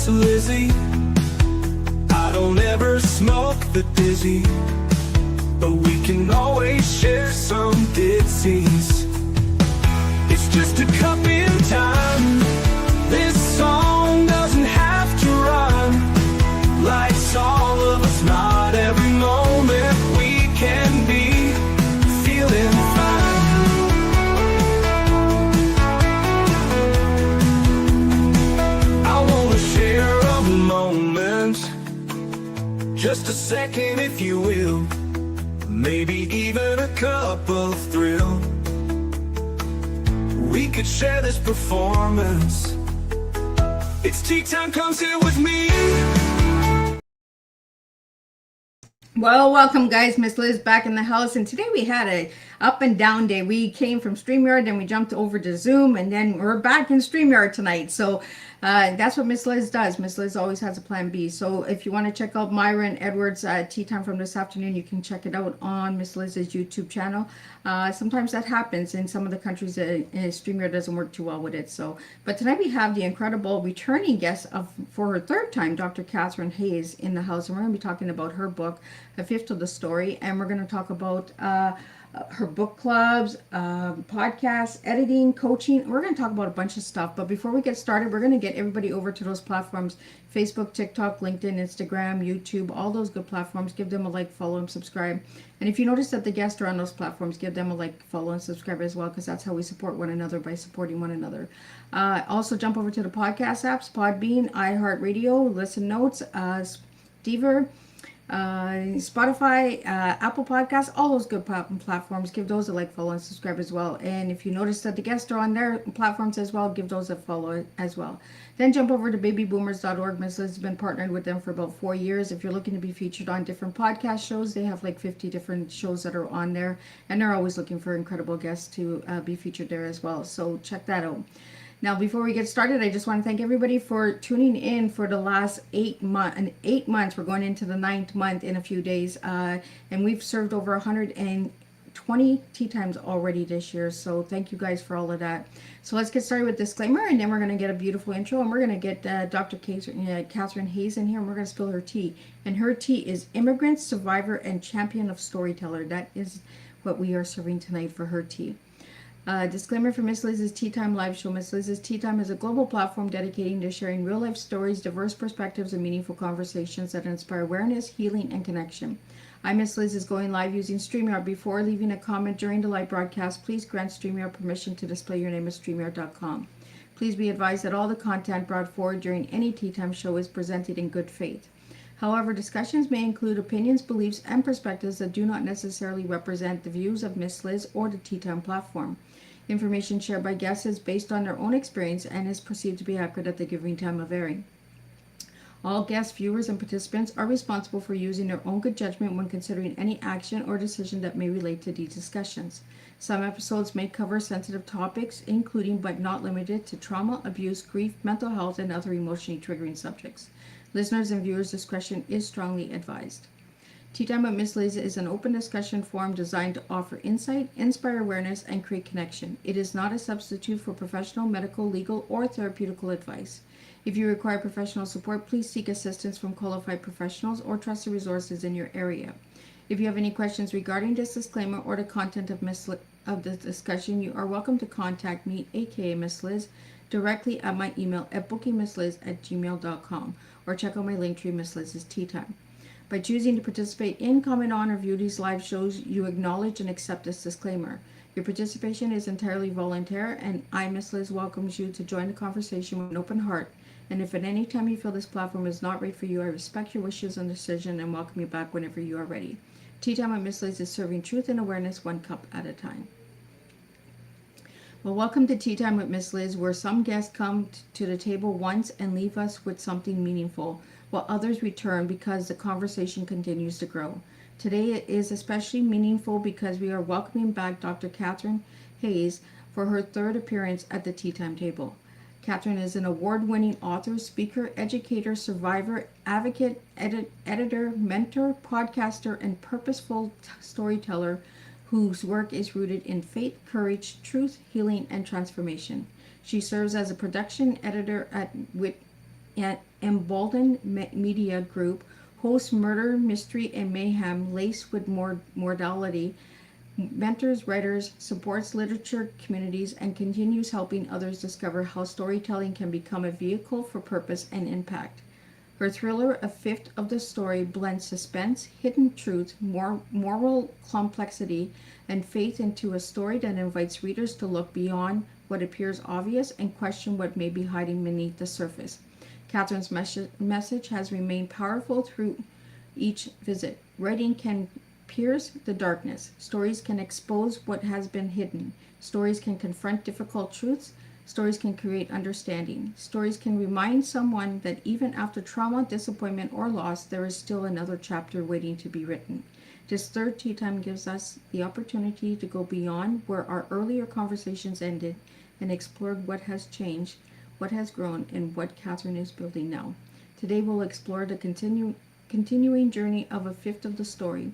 Miss Lizzie. I don't ever smoke the dizzy, but we can always share some ditsies. It's just a cup in time. This song doesn't have to rhyme. Life's all of us, not every moment we can be feeling fine. I wanna share a moment, just a second if you will, maybe even a cup of thrill. We could share this performance. It's tea time, come sit with me. Well, welcome guys, Miss Liz back in the house, and today we had a up and down day. We came from StreamYard, then we jumped over to Zoom, and then we're back in StreamYard tonight. So that's what Miss Liz does. Miss Liz always has a plan B. So if you want to check out Myra and Edward's tea time from this afternoon, you can check it out on Miss Liz's YouTube channel. Sometimes that happens in some of the countries. StreamYard doesn't work too well with it. So, but tonight we have the incredible returning guest for her third time, Dr. Katherine Hayes, in the house, and we're going to be talking about her book, A Fifth of the Story, and we're going to talk about her book clubs, podcasts, editing, coaching. We're going to talk about a bunch of stuff. But before we get started, we're going to get everybody over to those platforms: Facebook, TikTok, LinkedIn, Instagram, YouTube, all those good platforms. Give them a like, follow, and subscribe. And if you notice that the guests are on those platforms, give them a like, follow, and subscribe as well, because that's how we support one another, by supporting one another. Also, jump over to the podcast apps: Podbean, iHeartRadio, Listen Notes, Deezer, Spotify, Apple Podcasts, all those good platforms. Give those a like, follow, and subscribe as well. And if you notice that the guests are on their platforms as well, give those a follow as well. Then jump over to babyboomers.org. Miss Liz has been partnered with them for about 4 years. If you're looking to be featured on different podcast shows, they have like 50 different shows that are on there, and they're always looking for incredible guests to be featured there as well. So check that out. Now, before we get started, I just want to thank everybody for tuning in for the last 8 months. We're going into the 9th month in a few days, and we've served over 120 tea times already this year. So thank you guys for all of that. So let's get started with disclaimer, and then we're going to get a beautiful intro, and we're going to get Dr. Katherine Hayes in here, and we're going to spill her tea. And her tea is immigrant, survivor, and champion of storyteller. That is what we are serving tonight for her tea. Disclaimer for Miss Liz's Tea Time live show. Miss Liz's Tea Time is a global platform dedicating to sharing real-life stories, diverse perspectives, and meaningful conversations that inspire awareness, healing, and connection. Miss Liz is going live using StreamYard. Before leaving a comment during the live broadcast, please grant StreamYard permission to display your name at StreamYard.com. Please be advised that all the content brought forward during any Tea Time show is presented in good faith. However, discussions may include opinions, beliefs, and perspectives that do not necessarily represent the views of Miss Liz or the Tea Time platform. Information shared by guests is based on their own experience and is perceived to be accurate at the given time of airing. All guests, viewers, and participants are responsible for using their own good judgment when considering any action or decision that may relate to these discussions. Some episodes may cover sensitive topics, including but not limited to trauma, abuse, grief, mental health, and other emotionally triggering subjects. Listeners' and viewers' discretion is strongly advised. Tea Time with Miss Liz is an open discussion forum designed to offer insight, inspire awareness, and create connection. It is not a substitute for professional, medical, legal, or therapeutical advice. If you require professional support, please seek assistance from qualified professionals or trusted resources in your area. If you have any questions regarding this disclaimer or the content of the discussion, you are welcome to contact me, aka Miss Liz, directly at my email at bookingmissliz@gmail.com, or check out my link tree, Miss Liz's Tea Time. By choosing to participate in, comment on, or view these live shows, you acknowledge and accept this disclaimer. Your participation is entirely voluntary, and I, Miss Liz, welcomes you to join the conversation with an open heart. And if at any time you feel this platform is not right for you, I respect your wishes and decision and welcome you back whenever you are ready. Tea Time with Miss Liz is serving truth and awareness one cup at a time. Well, welcome to Tea Time with Miss Liz, where some guests come to the table once and leave us with something meaningful, while others return because the conversation continues to grow. Today it is especially meaningful because we are welcoming back Dr. Katherine Hayes for her third appearance at the Tea Time table. Katherine is an award-winning author, speaker, educator, survivor, advocate, editor, mentor, podcaster, and purposeful storyteller whose work is rooted in faith, courage, truth, healing, and transformation. She serves as a production editor and Emboldened Media Group hosts murder, mystery, and mayhem laced with mortality, mentors writers, supports literature communities, and continues helping others discover how storytelling can become a vehicle for purpose and impact. Her thriller, A Fifth of the Story, blends suspense, hidden truth, moral complexity, and faith into a story that invites readers to look beyond what appears obvious and question what may be hiding beneath the surface. Catherine's message has remained powerful through each visit. Writing can pierce the darkness. Stories can expose what has been hidden. Stories can confront difficult truths. Stories can create understanding. Stories can remind someone that even after trauma, disappointment, or loss, there is still another chapter waiting to be written. This third tea time gives us the opportunity to go beyond where our earlier conversations ended and explored what has changed, what has grown, and what Katherine is building now. Today we'll explore the continuing journey of A Fifth of the Story,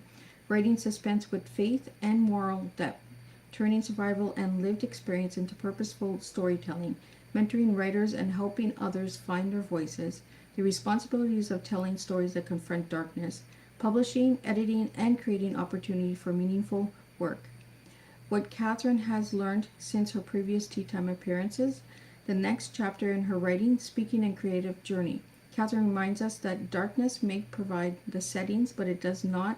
writing suspense with faith and moral depth, turning survival and lived experience into purposeful storytelling, mentoring writers and helping others find their voices, the responsibilities of telling stories that confront darkness, publishing, editing, and creating opportunity for meaningful work. What Katherine has learned since her previous Tea Time appearances, the next chapter in her writing, speaking, and creative journey. Katherine reminds us that darkness may provide the settings, but it does not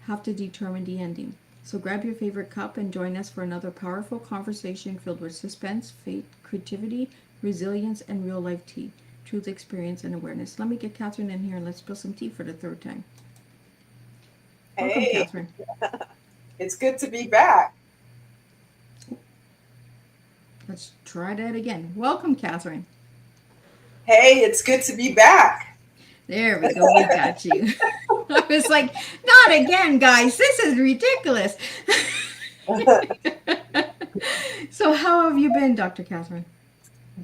have to determine the ending. So grab your favorite cup and join us for another powerful conversation filled with suspense, faith, creativity, resilience, and real-life tea, truth, experience, and awareness. Let me get Katherine in here and let's spill some tea for the third time. Welcome, Hey, Katherine. it's good to be back. Let's try that again. Welcome, Katherine. Hey, it's good to be back. There we go. We got you. I was like, not again, guys. This is ridiculous. So how have you been, Dr. Katherine?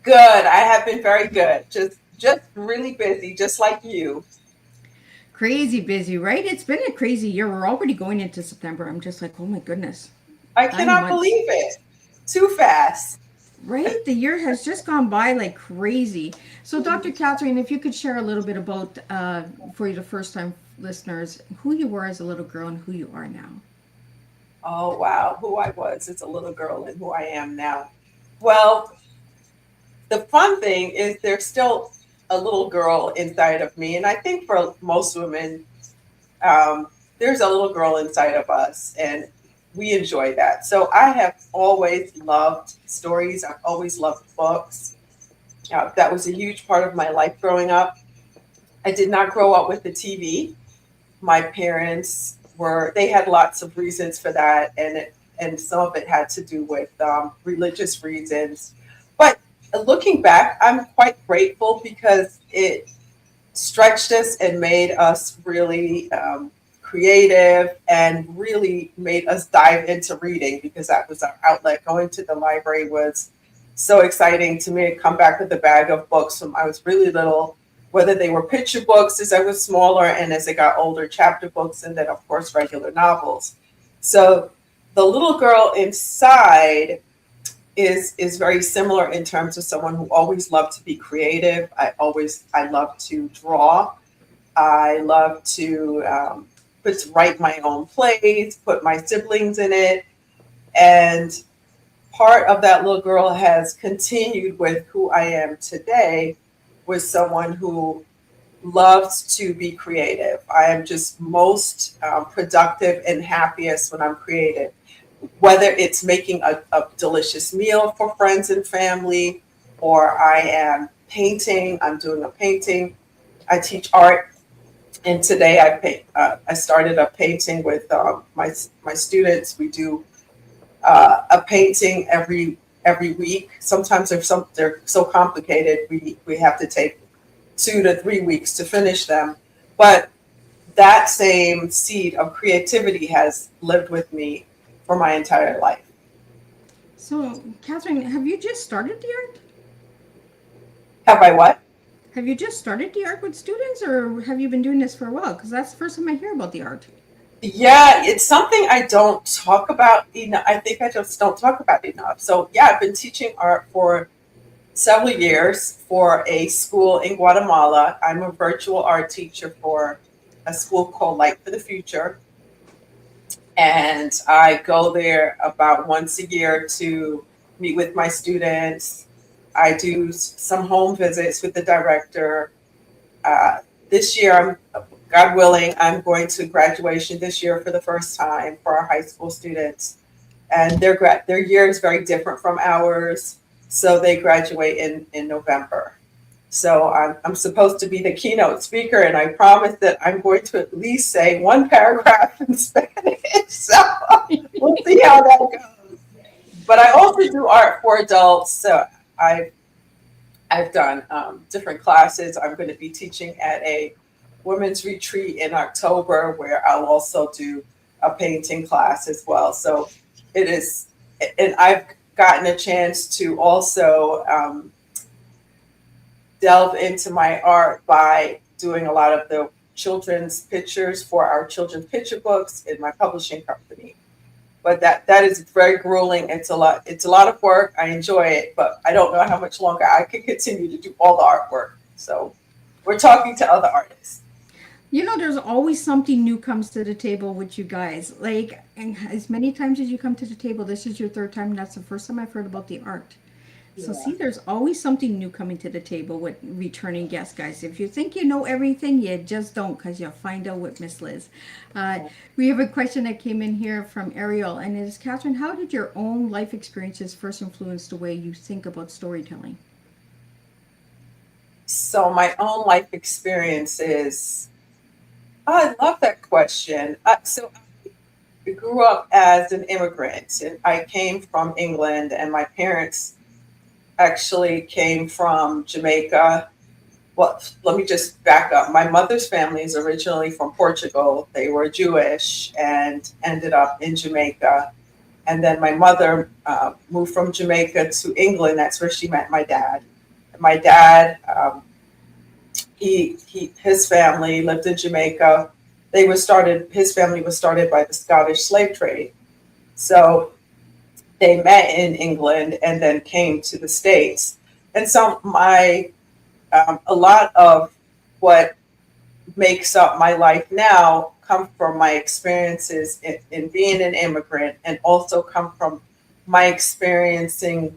Good. I have been very good. Just really busy, just like you. Crazy busy, right? It's been a crazy year. We're already going into September. I'm just like, oh my goodness. I 9 cannot months. believe it. Too fast. Right? The year has just gone by like crazy. So, Dr. Katherine, if you could share a little bit about, for the first time listeners, who you were as a little girl and who you are now. Oh, wow. Who I was as a little girl and who I am now. Well, the fun thing is there's still a little girl inside of me. And I think for most women, there's a little girl inside of us. And we enjoy that. So I have always loved stories. I've always loved books. That was a huge part of my life growing up. I did not grow up with the TV. My parents they had lots of reasons for that. And some of it had to do with religious reasons. But looking back, I'm quite grateful because it stretched us and made us really creative and really made us dive into reading because that was our outlet. Going to the library was so exciting to me to come back with a bag of books when I was really little, whether they were picture books as I was smaller and as I got older, chapter books, and then, of course, regular novels. So the little girl inside is very similar in terms of someone who always loved to be creative. I love to draw. I love to write my own plays, put my siblings in it. And part of that little girl has continued with who I am today, with someone who loves to be creative. I am just most productive and happiest when I'm creative, whether it's making a delicious meal for friends and family, or I am painting, I'm doing a painting. I teach art. And today I started a painting with my students. We do a painting every week. Sometimes they're so complicated we have to take 2 to 3 weeks to finish them. But that same seed of creativity has lived with me for my entire life. So, Katherine, have you just started the art? Have I what? Have you just started the art with students, or have you been doing this for a while? Because that's the first time I hear about the art. Yeah, it's something I don't talk about enough. I think I just don't talk about it enough. So yeah, I've been teaching art for several years for a school in Guatemala. I'm a virtual art teacher for a school called Light for the Future. And I go there about once a year to meet with my students. I do some home visits with the director. This year, God willing, I'm going to graduation this year for the first time for our high school students. And their year is very different from ours. So they graduate in November. So I'm supposed to be the keynote speaker, and I promise that I'm going to at least say one paragraph in Spanish. So we'll see how that goes. But I also do art for adults. So I've done different classes. I'm going to be teaching at a women's retreat in October, where I'll also do a painting class as well. So it is, and I've gotten a chance to also delve into my art by doing a lot of the children's pictures for our children's picture books in my publishing company. But that is very grueling. It's a lot of work. I enjoy it, but I don't know how much longer I can continue to do all the artwork. So we're talking to other artists. You know, there's always something new comes to the table with you guys. Like, and as many times as you come to the table, this is your third time, and that's the first time I've heard about the art. So Yeah. see, there's always something new coming to the table with returning guests, guys. If you think you know everything, you just don't, because you'll find out with Miss Liz. We have a question that came in here from Ariel, and it is, Katherine, how did your own life experiences first influence the way you think about storytelling? So my own life experiences. I love that question. So I grew up as an immigrant, and I came from England, and my parents actually came from Jamaica. Well, let me just back up. My mother's family is originally from Portugal. They were Jewish and ended up in Jamaica. And then my mother moved from Jamaica to England. That's where she met my dad. And my dad, his family lived in Jamaica. His family was started by the Scottish slave trade. So they met in England and then came to the States. And so a lot of what makes up my life now come from my experiences in being an immigrant, and also come from my experiences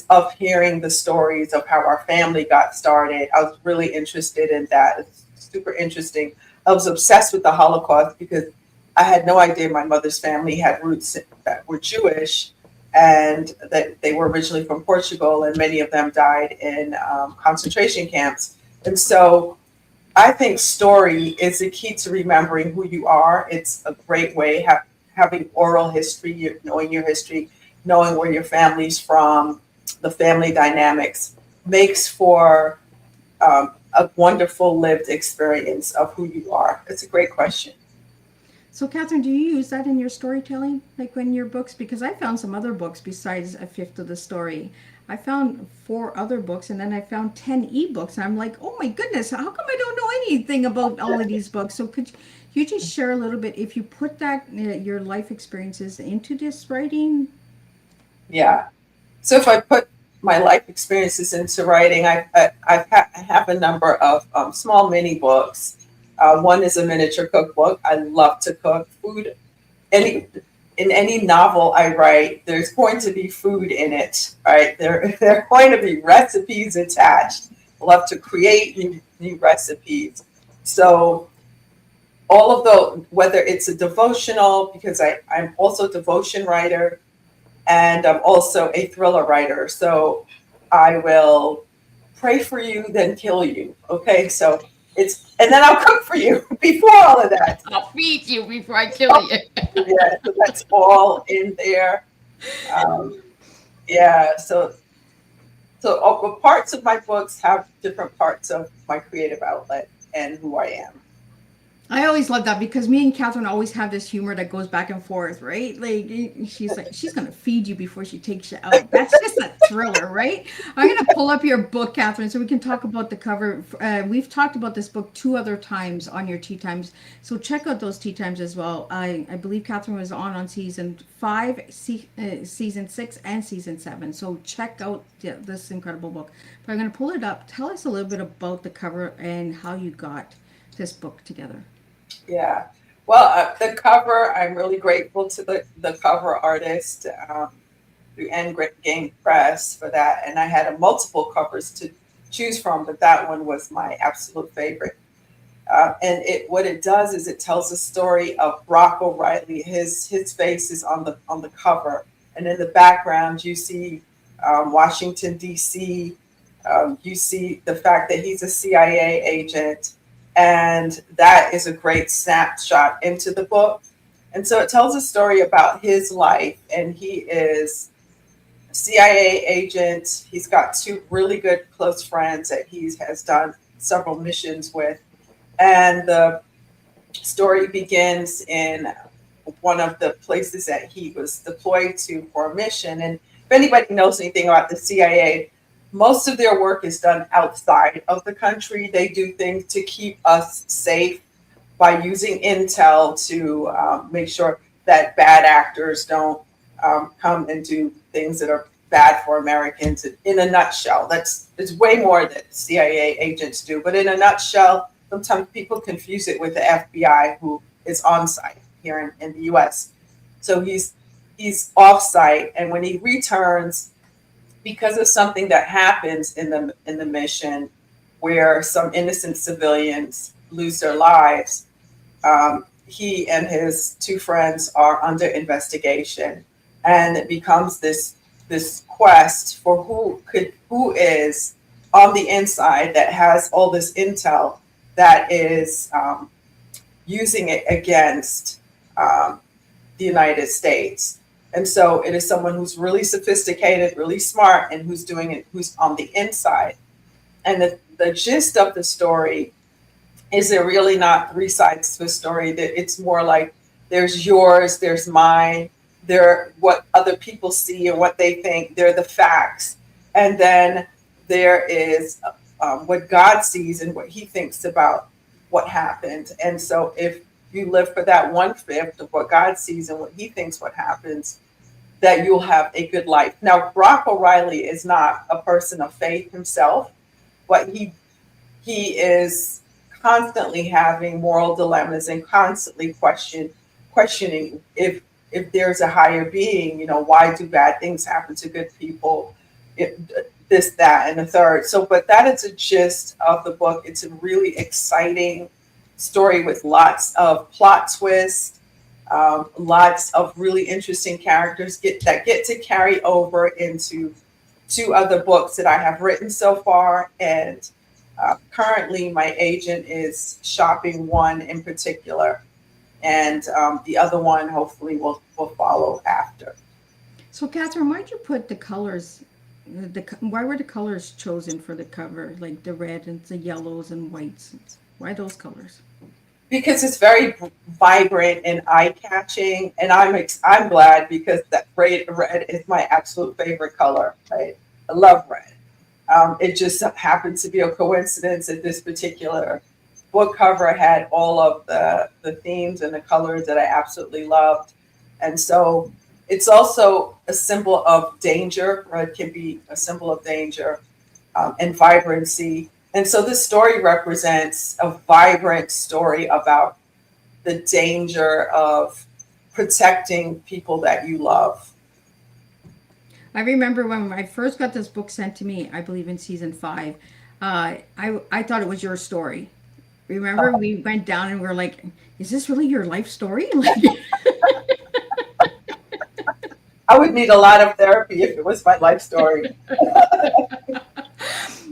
of hearing the stories of how our family got started. I was really interested in that. It's super interesting. I was obsessed with the Holocaust because I had no idea my mother's family had roots that were Jewish, and that they were originally from Portugal, and many of them died in concentration camps. And so I think story is the key to remembering who you are. It's a great way, having oral history, knowing your history, knowing where your family's from, the family dynamics makes for a wonderful lived experience of who you are. It's a great question. So, Katherine, do you use that in your storytelling, like in your books? Because I found some other books besides A Fifth of the Story. I found 4 other books, and then I found 10 ebooks. And I'm like, oh my goodness, how come I don't know anything about all of these books? So could you just share a little bit, if you put that, your life experiences into this writing? Yeah. So if I put my life experiences into writing, I have a number of small mini books. One is a miniature cookbook. I love to cook food. In any novel I write, there's going to be food in it, right? There are going to be recipes attached. I love to create new recipes. So all of those, whether it's a devotional, because I'm also a devotion writer, and I'm also a thriller writer. So I will pray for you, then kill you. Okay, so and then I'll cook for you before all of that. I'll feed you before I kill you. Yeah, so that's all in there. Yeah, so parts of my books have different parts of my creative outlet and who I am. I always love that because me and Catherine always have this humor that goes back and forth, right? Like she's gonna feed you before she takes you out. That's just a thriller, right? I'm gonna pull up your book, Catherine, so we can talk about the cover. We've talked about this book two other times on your tea times, so check out those tea times as well. I believe Catherine was on season 5, season 6, and season 7. So check out this incredible book. But I'm gonna pull it up. Tell us a little bit about the cover and how you got this book together. Yeah. Well, the cover, I'm really grateful to the cover artist through Endgame Press for that. And I had a multiple covers to choose from, but that one was my absolute favorite. And what it does is it tells the story of Brock O'Reilly. His face is on the cover, and in the background you see Washington D.C. You see the fact that he's a CIA agent, and that is a great snapshot into the book. And so it tells a story about his life, and he is a CIA agent. He's got two really good close friends that he has done several missions with. And the story begins in one of the places that he was deployed to for a mission. And if anybody knows anything about the CIA, most of their work is done outside of the country. They do things to keep us safe by using intel to make sure that bad actors don't come and do things that are bad for Americans. In a nutshell, it's way more that CIA agents do. But in a nutshell, sometimes people confuse it with the FBI, who is on site here in the U.S. So he's off site, and when he returns, because of something that happens in the mission, where some innocent civilians lose their lives, he and his two friends are under investigation, and it becomes this quest for who is on the inside that has all this intel that is using it against the United States. And so it is someone who's really sophisticated, really smart, and who's doing it, who's on the inside. And the gist of the story is there really not three sides to a story. That it's more like there's yours, there's mine, there what other people see and what they think, they're the facts. And then there is what God sees and what he thinks about what happened. And so if you live for that 1/5 of what God sees and what he thinks what happens, that you'll have a good life. Now, Brock O'Reilly is not a person of faith himself, but he is constantly having moral dilemmas and constantly questioning if there's a higher being, why do bad things happen to good people? This, that, and the third. So, but that is a gist of the book. It's a really exciting story with lots of plot twists, lots of really interesting characters that get to carry over into 2 other books that I have written so far. And currently my agent is shopping one in particular, and the other one hopefully will follow after. So, Catherine, why'd you put the colors? Why were the colors chosen for the cover, like the red and the yellows and whites? Why those colors? Because it's very vibrant and eye-catching, and I'm glad, because that red is my absolute favorite color. Right, I love red. It just happens to be a coincidence that this particular book cover had all of the themes and the colors that I absolutely loved, and so it's also a symbol of danger. Red can be a symbol of danger and vibrancy. And so this story represents a vibrant story about the danger of protecting people that you love. I remember when I first got this book sent to me, I believe in season 5, I thought it was your story. Remember, we went down and we were like, is this really your life story? Like, I would need a lot of therapy if it was my life story.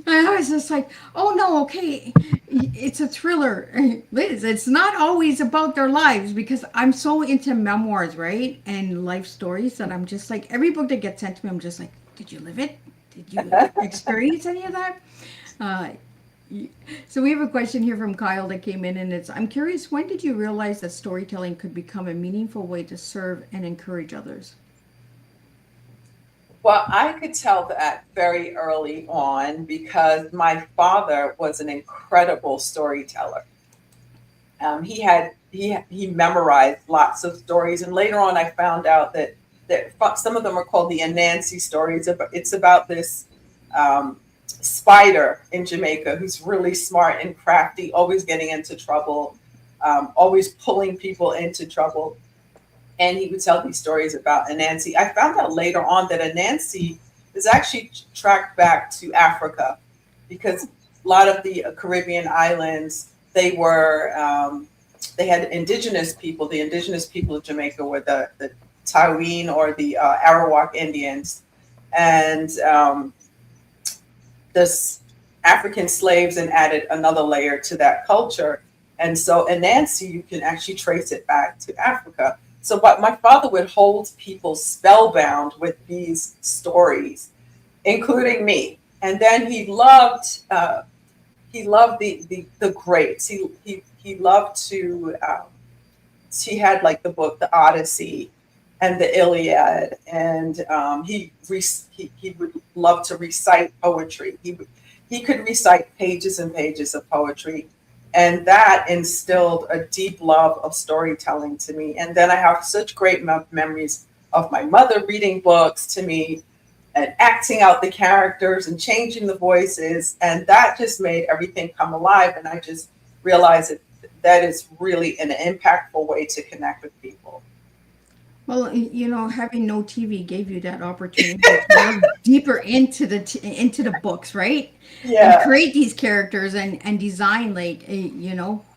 I was just like, oh no, okay, it's a thriller. Liz, it's not always about their lives, because I'm so into memoirs, right? And life stories that I'm just like, every book that gets sent to me, I'm just like, did you live it? Did you experience any of that? So we have a question here from Kyle that came in, and it's, I'm curious, when did you realize that storytelling could become a meaningful way to serve and encourage others? Well, I could tell that very early on because my father was an incredible storyteller. He memorized lots of stories, and later on, I found out that some of them are called the Anansi stories. It's about this spider in Jamaica who's really smart and crafty, always getting into trouble, always pulling people into trouble. And he would tell these stories about Anansi. I found out later on that Anansi is actually tracked back to Africa because a lot of the Caribbean islands, they had indigenous people. The indigenous people of Jamaica were the Taiwan or the Arawak Indians. And this African slaves and added another layer to that culture. And so Anansi, you can actually trace it back to Africa. So, but my father would hold people spellbound with these stories, including me. And then he loved the greats. He loved to he had like the book The Odyssey and the Iliad, and he would love to recite poetry. He could recite pages and pages of poetry. And that instilled a deep love of storytelling to me. And then I have such great memories of my mother reading books to me and acting out the characters and changing the voices. And that just made everything come alive. And I just realized that is really an impactful way to connect with people. Well, having no TV gave you that opportunity to look deeper into the books, right? And Yeah. create these characters and design like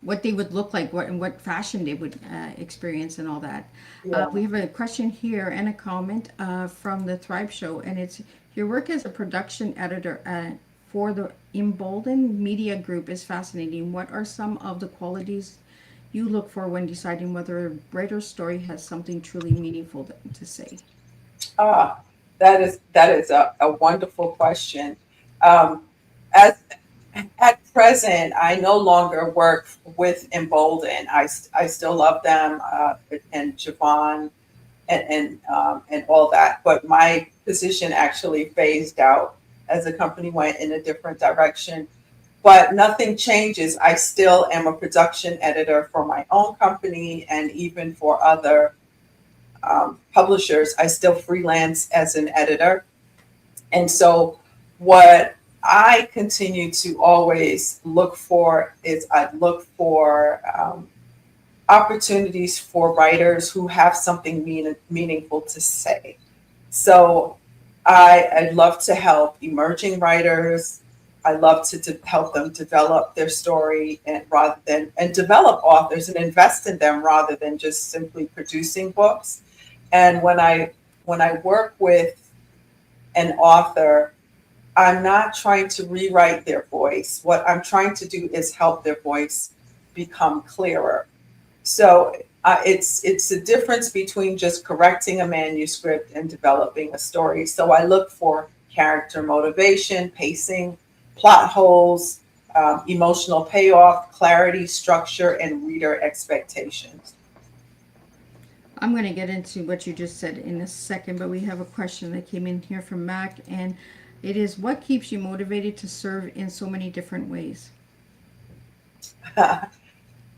what they would look like, what fashion they would experience and all that. Yeah. We have a question here and a comment from the Thrive Show, and it's, your work as a production editor for the Embolden Media Group is fascinating. What are some of the qualities you look for when deciding whether a writer's story has something truly meaningful to say? Ah, that is a wonderful question. Um, as At present, I no longer work with Embolden. I still love them and Javon and all that. But my position actually phased out as the company went in a different direction. But nothing changes. I still am a production editor for my own company and even for other publishers. I still freelance as an editor. And so, what I continue to always look for is I look for opportunities for writers who have something meaningful to say. So I'd love to help emerging writers. I love to help them develop their story and develop authors and invest in them rather than just simply producing books. And when I work with an author, I'm not trying to rewrite their voice. What I'm trying to do is help their voice become clearer. So it's a difference between just correcting a manuscript and developing a story. So I look for character motivation, pacing, plot holes, emotional payoff, clarity, structure, and reader expectations. I'm going to get into what you just said in a second, but we have a question that came in here from Mac, and it is, what keeps you motivated to serve in so many different ways?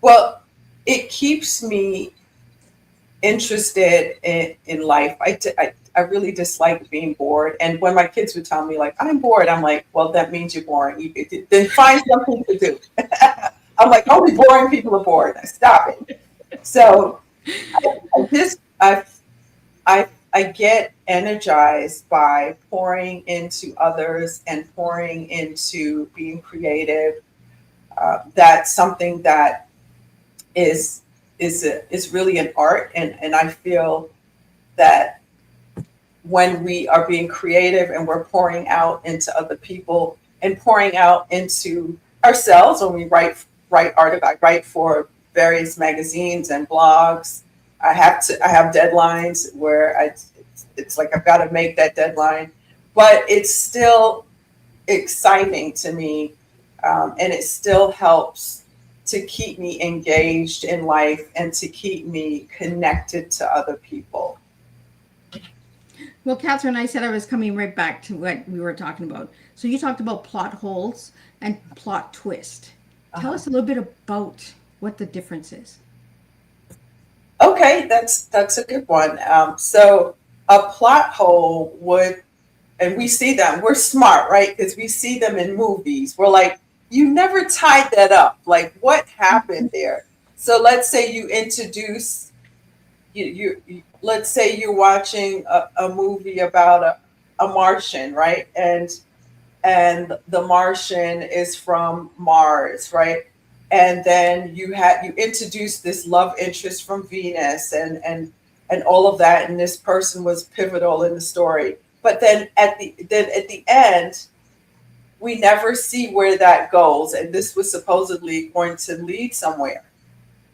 Well, it keeps me interested in life. I really dislike being bored. And when my kids would tell me, like, I'm bored, I'm like, well, that means you're boring. Then find something to do. I'm like, only boring people are bored. Stop it. So I just, I get energized by pouring into others and pouring into being creative. That's something that is really an art, and I feel that when we are being creative and we're pouring out into other people and pouring out into ourselves, when we write articles, I write for various magazines and blogs. I have deadlines where it's like I've got to make that deadline, but it's still exciting to me And it still helps to keep me engaged in life and to keep me connected to other people. Well, Catherine, I said I was coming right back to what we were talking about. So you talked about plot holes and plot twist. Tell us a little bit about what the difference is. Okay, that's a good one. So a plot hole would, and we see them, we're smart, right? Because we see them in movies. We're like, you never tied that up. Like, what happened there? So let's say you introduce, let's say you're watching a movie about a Martian, right? And the Martian is from Mars, right? And then you introduce this love interest from Venus and all of that, and this person was pivotal in the story. But then at the end, we never see where that goes, and this was supposedly going to lead somewhere.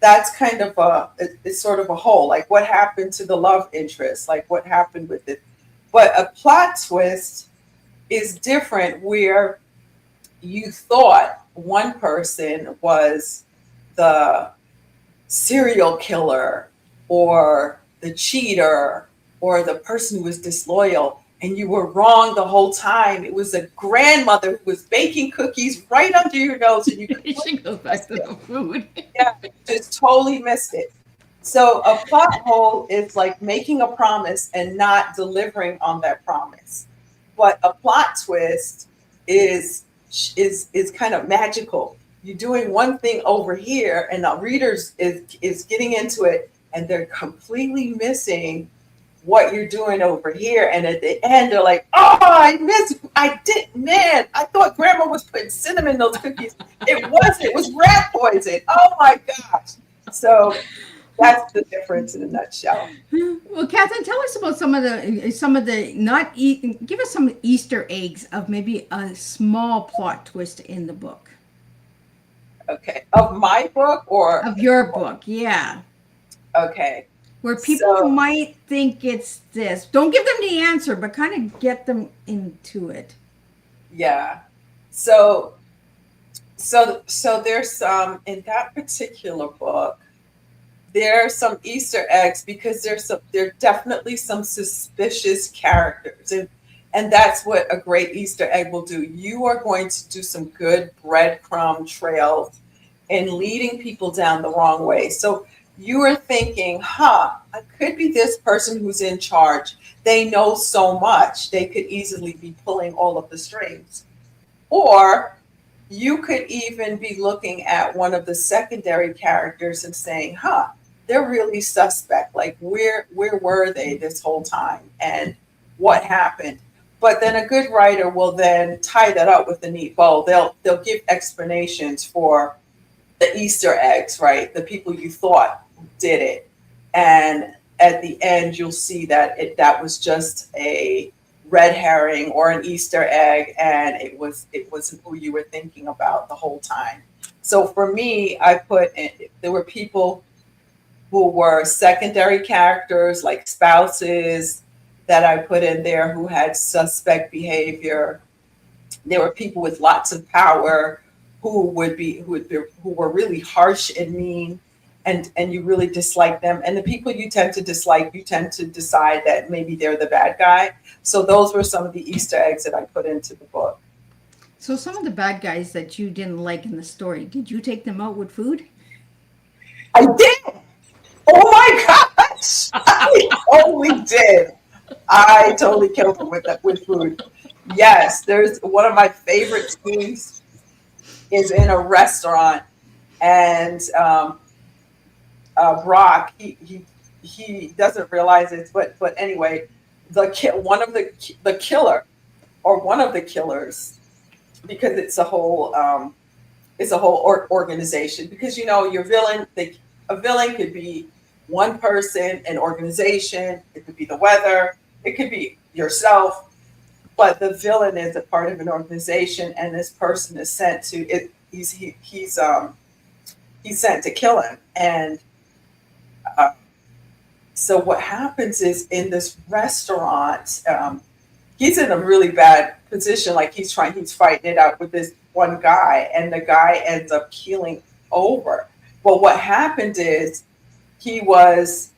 That's kind of it's sort of a hole. Like, what happened to the love interest? Like, what happened with it? But a plot twist is different, where you thought one person was the serial killer or the cheater or the person who was disloyal, and you were wrong the whole time. It was a grandmother who was baking cookies right under your nose, and you She goes back to the food. yeah, just totally missed it. So a plot hole is like making a promise and not delivering on that promise. But a plot twist is kind of magical. You're doing one thing over here, and the readers is getting into it, and they're completely missing what you're doing over here. And at the end, they're like, "Oh, I thought Grandma was putting cinnamon in those cookies. It wasn't. It was rat poison. Oh my gosh!" So that's the difference in a nutshell. Well, Catherine, tell us about some of the give us some Easter eggs of maybe a small plot twist in the book. Okay, of my book or of your book, yeah. Okay. Where people might think it's this. Don't give them the answer, but kind of get them into it. Yeah. So there's some in that particular book. There are some Easter eggs because there are definitely some suspicious characters, and that's what a great Easter egg will do. You are going to do some good breadcrumb trails in leading people down the wrong way. So you are thinking, it could be this person who's in charge. They know so much. They could easily be pulling all of the strings. Or you could even be looking at one of the secondary characters and saying, they're really suspect. Like, where were they this whole time? And what happened? But then a good writer will then tie that up with a neat bow. They'll give explanations for the Easter eggs, right? The people you thought did it. And at the end, you'll see that that was just a red herring or an Easter egg, and it wasn't who you were thinking about the whole time. So for me, there were people who were secondary characters, like spouses, that I put in there who had suspect behavior. There were people with lots of power who were really harsh and mean, and you really dislike them. And the people you tend to dislike, you tend to decide that maybe they're the bad guy. So those were some of the Easter eggs that I put into the book. So some of the bad guys that you didn't like in the story, did you take them out with food? I did. Oh my gosh! I totally did. I totally killed them with food. Yes, there's one of my favorite scenes is in a restaurant, and Brock he doesn't realize it, but anyway, one of the killers, because it's a whole organization. Because your villain, a villain could be one person, an organization. It could be the weather. It could be yourself. But the villain is a part of an organization, and this person is sent to it. He's sent to kill him. And so what happens is, in this restaurant, he's in a really bad position. Like, he's fighting it out with one guy, and the guy ends up keeling over. But what happened is he was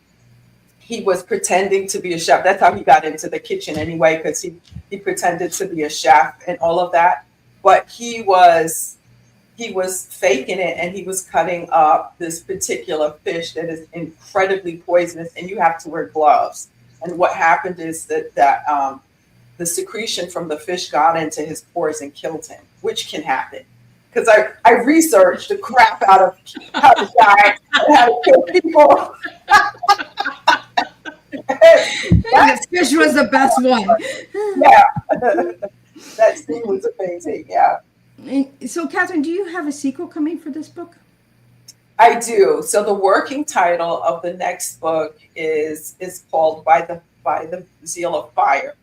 pretending to be a chef. That's how he got into the kitchen anyway, because he pretended to be a chef and all of that. But he was faking it, and he was cutting up this particular fish that is incredibly poisonous, and you have to wear gloves. And what happened is that the secretion from the fish got into his pores and killed him, which can happen. Because I researched the crap out of how to die and how to kill people. That fish was the best one. Yeah. That scene was amazing. Yeah. So, Katherine, do you have a sequel coming for this book? I do. So the working title of the next book is called By the Zeal of Fire.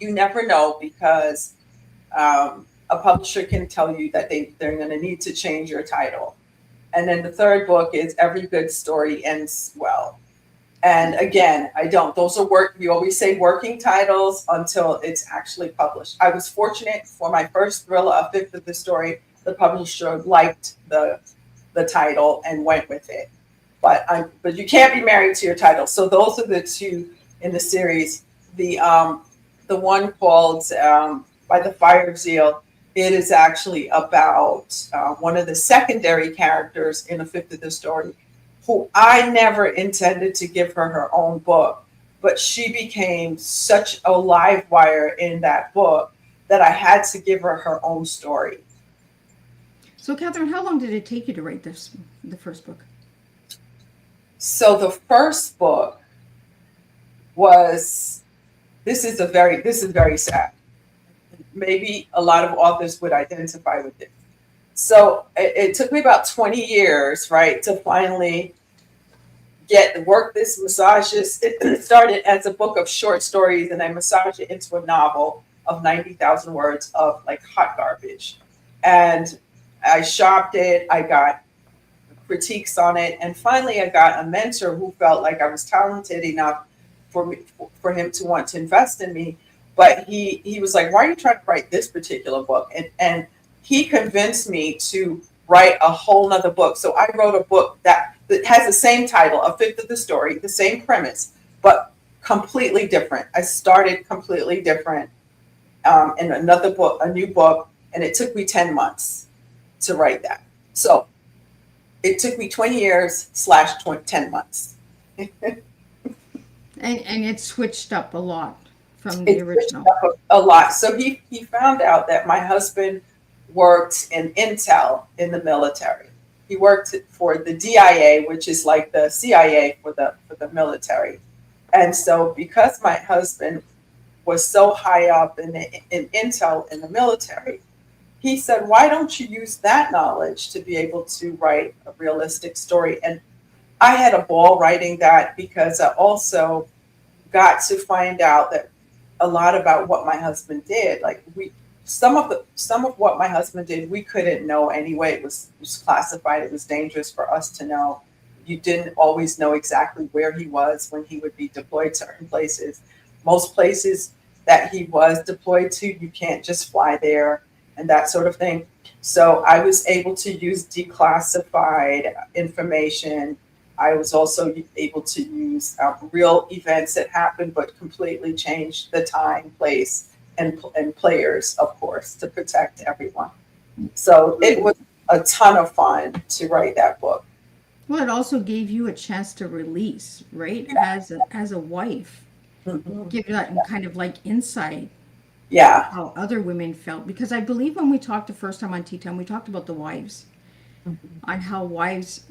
You never know, because a publisher can tell you that they're going to need to change your title. And then the third book is Every Good Story Ends Well. And again, we always say working titles until it's actually published. I was fortunate for my first thriller, A Fifth of the Story, the publisher liked the title and went with it. But you can't be married to your title. So those are the two in the series. The one called By the Fire of Zeal, it is actually about one of the secondary characters in A Fifth of the Story, who I never intended to give her own book, but she became such a live wire in that book that I had to give her own story. So, Katherine, how long did it take you to write the first book? So the first book was, this is very sad. Maybe a lot of authors would identify with it. So it took me about 20 years, right, to finally massage this. It started as a book of short stories, and I massaged it into a novel of 90,000 words of like hot garbage. And I shopped it. I got critiques on it. And finally, I got a mentor who felt like I was talented enough for him to want to invest in me. But he was like, why are you trying to write this particular book? And he convinced me to write a whole nother book. So I wrote a book that has the same title, A Fifth of the Story, the same premise, but completely different. I started completely different in another book, a new book, and it took me 10 months to write that. So it took me 20 years / 10 months. And it switched up a lot from the original. A lot. So he found out that my husband worked in intel in the military. He worked for the DIA, which is like the CIA for the military. And so because my husband was so high up in intel in the military, he said, why don't you use that knowledge to be able to write a realistic story? And I had a ball writing that, because I also got to find out that a lot about what my husband did. Like some of what my husband did, we couldn't know anyway. It was classified. It was dangerous for us to know. You didn't always know exactly where he was when he would be deployed to certain places. Most places that he was deployed to, you can't just fly there and that sort of thing. So I was able to use declassified information. I was also able to use real events that happened, but completely changed the time, place, and players, of course, to protect everyone. So it was a ton of fun to write that book. Well, it also gave you a chance to release, right? As a wife, give you that kind of like insight. Yeah. How other women felt, because I believe when we talked the first time on Teatime, we talked about the wives, on how wives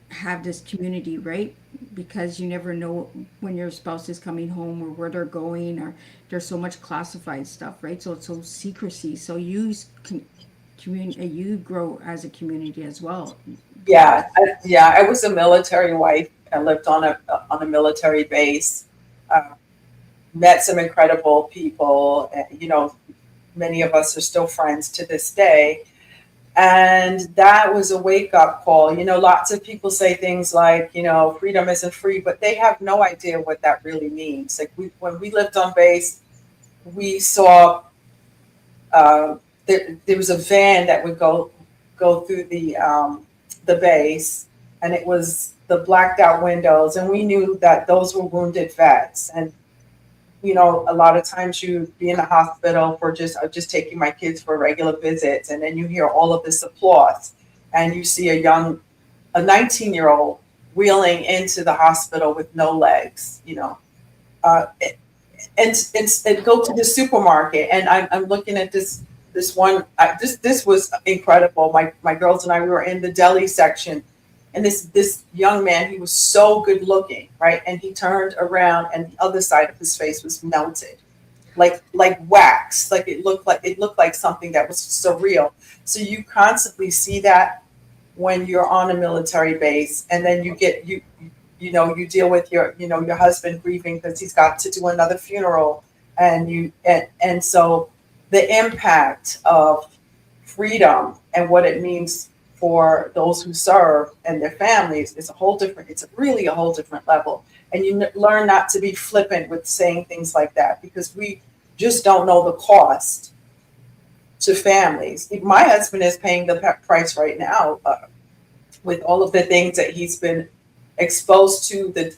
have this community, right? Because you never know when your spouse is coming home or where they're going, or there's so much classified stuff, right? So it's so secrecy. So you grow as a community as well. Yeah, I was a military wife. I lived on a military base. Met some incredible people. Many of us are still friends to this day. And that was a wake-up call. Lots of people say things like, freedom isn't free, but they have no idea what that really means. Like when we lived on base, we saw there was a van that would go through the base, and it was the blacked out windows, and we knew that those were wounded vets. And a lot of times you'd be in the hospital for just taking my kids for regular visits, and then you hear all of this applause, and you see a 19-year-old wheeling into the hospital with no legs, and go to the supermarket, and I'm looking at this one. This was incredible. My girls and I, we were in the deli section, and this young man, he was so good looking, right? And he turned around, and the other side of his face was melted, like wax. Like it looked like something that was surreal. So you constantly see that when you're on a military base, and then you deal with your husband grieving because he's got to do another funeral, and so the impact of freedom and what it means for those who serve and their families is really a whole different level. And you learn not to be flippant with saying things like that, because we just don't know the cost to families. My husband is paying the price right now with all of the things that he's been exposed to, the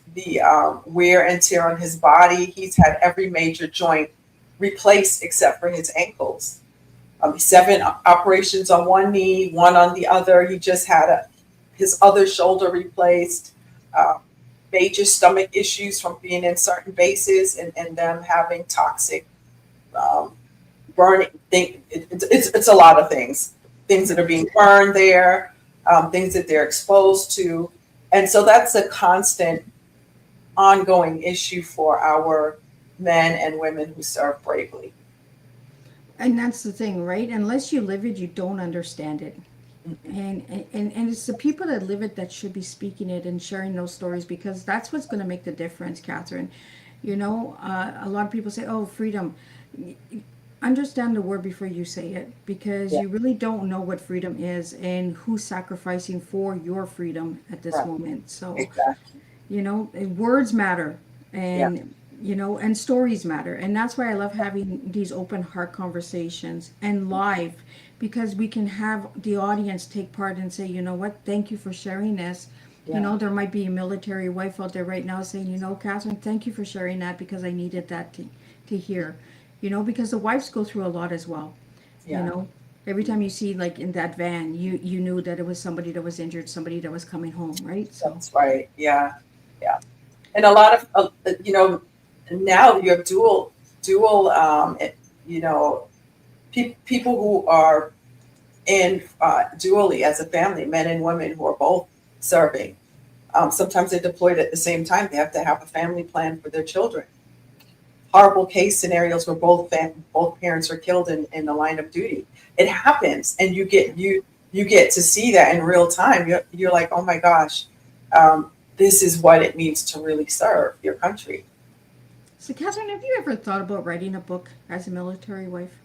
wear and tear on his body. He's had every major joint replaced except for his ankles. 7 operations on one knee, 1 on the other. He just had his other shoulder replaced. Major stomach issues from being in certain bases and them having toxic burning. It's a lot of things that are being burned there, things that they're exposed to. And so that's a constant ongoing issue for our men and women who serve bravely. And that's the thing, right? Unless you live it, you don't understand it. And it's the people that live it that should be speaking it and sharing those stories, because that's what's going to make the difference, Catherine. A lot of people say, oh, freedom. Understand the word before you say it, because you really don't know what freedom is and who's sacrificing for your freedom at this moment. So, exactly. Words matter, and and stories matter. And that's why I love having these open heart conversations and live, because we can have the audience take part and say, you know what, thank you for sharing this. There might be a military wife out there right now saying, Catherine, thank you for sharing that, because I needed that to hear. Because the wives go through a lot as well. Every time you see, like in that van, you knew that it was somebody that was injured, somebody that was coming home, right? So that's right. Yeah. And a lot of now you have dual people who are in dually as a family, men and women who are both serving. Sometimes they're deployed at the same time. They have to have a family plan for their children. Horrible case scenarios where both parents are killed in the line of duty. It happens, and you get to see that in real time. You're like, oh my gosh, this is what it means to really serve your country. So, Catherine, have you ever thought about writing a book as a military wife?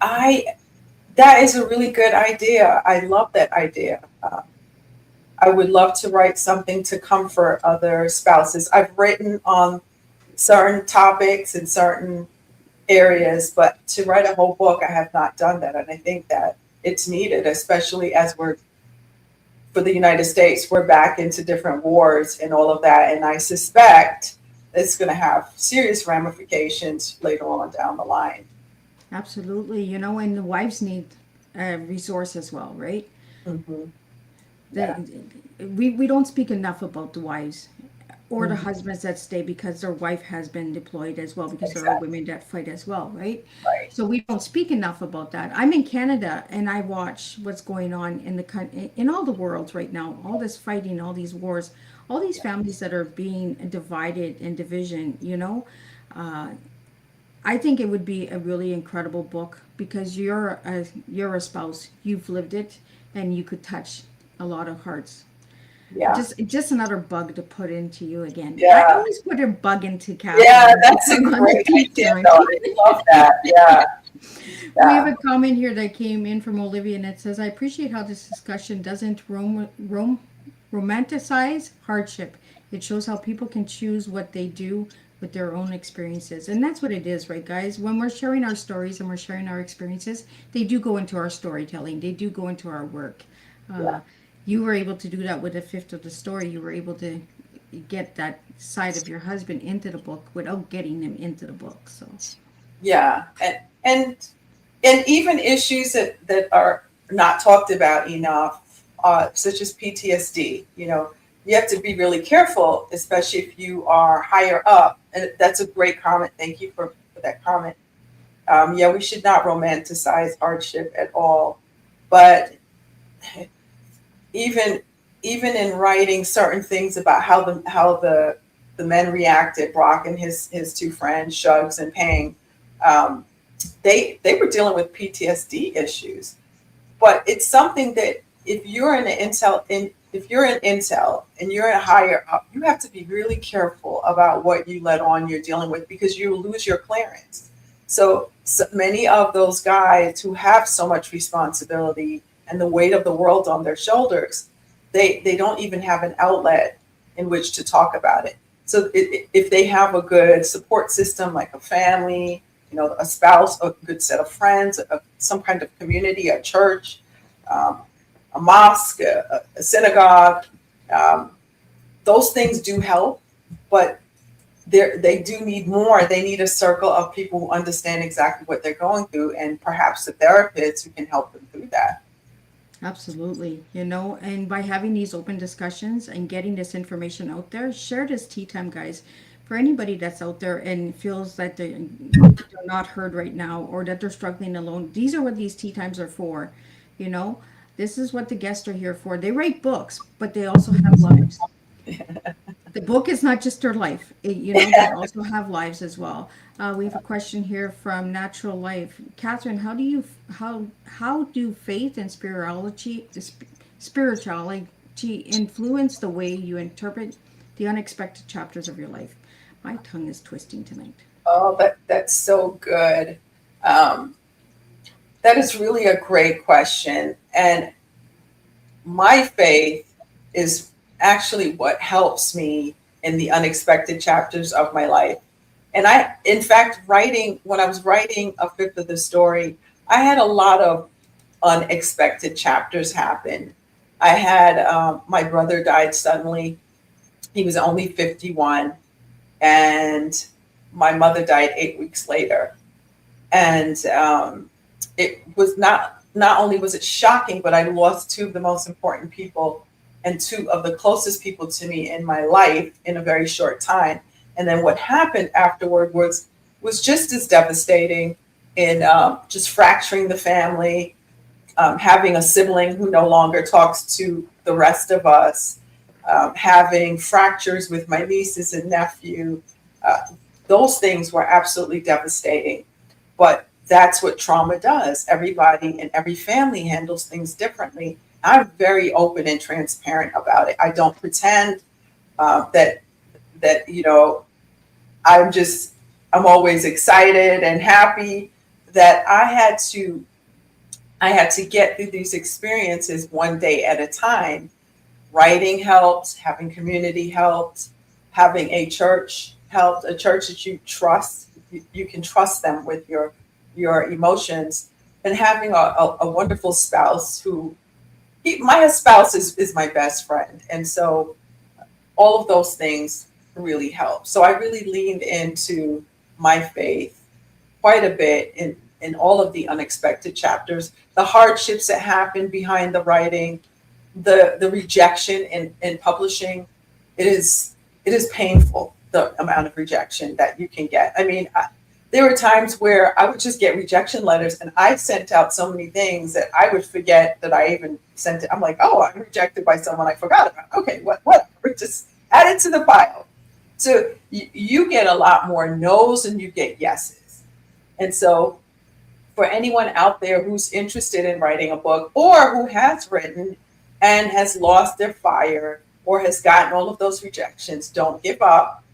That is a really good idea. I love that idea. I would love to write something to comfort other spouses. I've written on certain topics in certain areas, but to write a whole book, I have not done that. And I think that it's needed, especially as for the United States, we're back into different wars and all of that. And I suspect it's going to have serious ramifications later on down the line. Absolutely. And the wives need a resource as well, right? Mm-hmm. We don't speak enough about the wives or the husbands that stay because their wife has been deployed as well, because there are women that fight as well, right? Right. So we don't speak enough about that. I'm in Canada, and I watch what's going on in all the world right now, all this fighting, all these wars, all these families that are being divided in division, I think it would be a really incredible book, because you're a spouse, you've lived it, and you could touch a lot of hearts. Yeah. Just another bug to put into you again. Yeah. I always put a bug into Catherine. Yeah, that's a great idea. I love that. Yeah. We have a comment here that came in from Olivia, and it says, I appreciate how this discussion doesn't romanticize hardship. It shows how people can choose what they do with their own experiences. And that's what it is, right, guys? When we're sharing our stories and we're sharing our experiences, they do go into our storytelling, they do go into our work. Yeah. You were able to do that with a fifth of the story. You were able to get that side of your husband into the book without getting him into the book. So Yeah. And even issues that are not talked about enough, such as PTSD, you have to be really careful, especially if you are higher up. And that's a great comment. Thank you for that comment. Yeah, we should not romanticize hardship at all. But even in writing certain things about how the men reacted, Brock and his two friends, Shugs and Pang, they were dealing with PTSD issues. But it's something that if you're in intel and you're a higher up, you have to be really careful about what you let on you're dealing with, because you lose your clearance. So many of those guys who have so much responsibility and the weight of the world on their shoulders, they don't even have an outlet in which to talk about it. So if they have a good support system, like a family, a spouse, a good set of friends, some kind of community, a church, a mosque, a synagogue, those things do help, but they do need more. They need a circle of people who understand exactly what they're going through, and perhaps a therapist who can help them through that. absolutely, and by having these open discussions and getting this information out there, share this tea time, guys. For anybody that's out there and feels that they're not heard right now, or that they're struggling alone, these are what these tea times are for. You know, this is what the guests are here for. They write books, but they also have lives. The book is not just their life. They also have lives as well. We have a question here from Natural Life. Catherine, how do faith and spirituality influence the way you interpret the unexpected chapters of your life? My tongue is twisting tonight. Oh, that's so good. That is really a great question. And my faith is actually what helps me in the unexpected chapters of my life. And in fact, when I was writing a fifth of the story, I had a lot of unexpected chapters happen. I had my brother died suddenly. He was only 51, and my mother died 8 weeks later. And it was not only was it shocking, but I lost two of the most important people and two of the closest people to me in my life in a very short time. And then what happened afterward was just as devastating, in just fracturing the family, having a sibling who no longer talks to the rest of us, having fractures with my nieces and nephew. Those things were absolutely devastating. But that's what trauma does. Everybody and every family handles things differently. I'm very open and transparent about it. I don't pretend that I'm always excited and happy. That I had to get through these experiences one day at a time. Writing helped, having community helped, having a church helped, a church that you trust. You can trust them with your emotions, and having a wonderful spouse my spouse is my best friend. And so all of those things really help. So I really leaned into my faith quite a bit in all of the unexpected chapters, the hardships that happened behind the writing, the rejection in publishing. It is painful, the amount of rejection that you can get. I mean, there were times where I would just get rejection letters, and I sent out so many things that I would forget that I even sent it. I'm like, oh, I'm rejected by someone I forgot about. Okay, whatever, just add it to the pile. So you get a lot more no's than you get yeses. And so for anyone out there who's interested in writing a book, or who has written and has lost their fire, or has gotten all of those rejections, don't give up.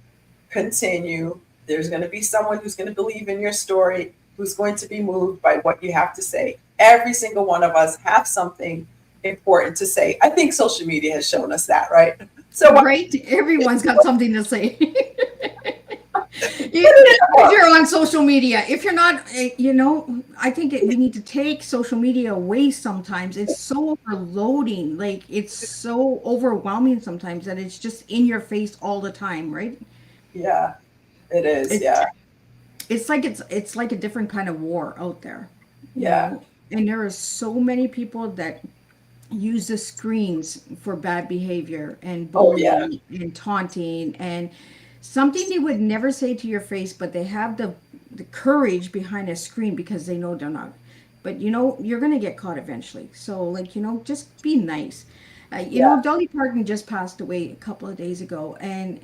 Continue. There's going to be someone who's going to believe in your story, who's going to be moved by what you have to say. Every single one of us have something important to say. I think social media has shown us that, right? So Right? Everyone's got something to say. If you're on social media, if you're not, I think we need to take social media away sometimes. It's so overloading. Like, it's so overwhelming sometimes that it's just in your face all the time, right? Yeah, it is. It, Yeah, it's like a different kind of war out there, yeah. and there are so many people that use the screens for bad behavior and Oh, yeah. bullying and taunting and something they would never say to your face, but they have the courage behind a screen because they know they're not. But you're gonna get caught eventually. So, like, just be nice. Yeah, Dolly Parton just passed away a couple of days ago, and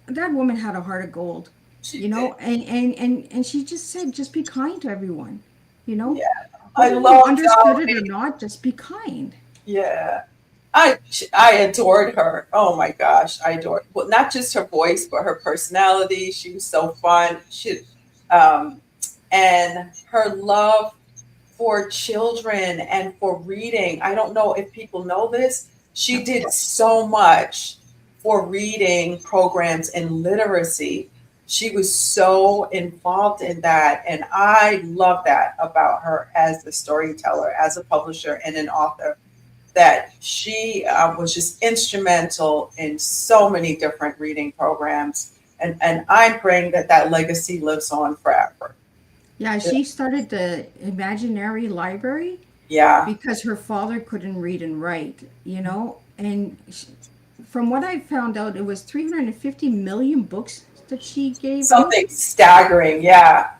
that woman had a heart of gold. she did. And she just said, just be kind to everyone. Yeah, I Whether you love understood it or Dolly. not, just be kind. Yeah. I adored her. Oh my gosh, I adored, well, not just her voice, but her personality. She was so fun. Um, and her love for children and for reading. I don't know if people know this. She did so much for reading programs and literacy. She was so involved in that. And I love that about her as a storyteller, as a publisher, and an author, that she was just instrumental in so many different reading programs. And I'm praying that that legacy lives on forever. Yeah, she started the imaginary library Yeah. because her father couldn't read and write, and from what I found out, it was 350 million books that she gave out, Something staggering. Yeah.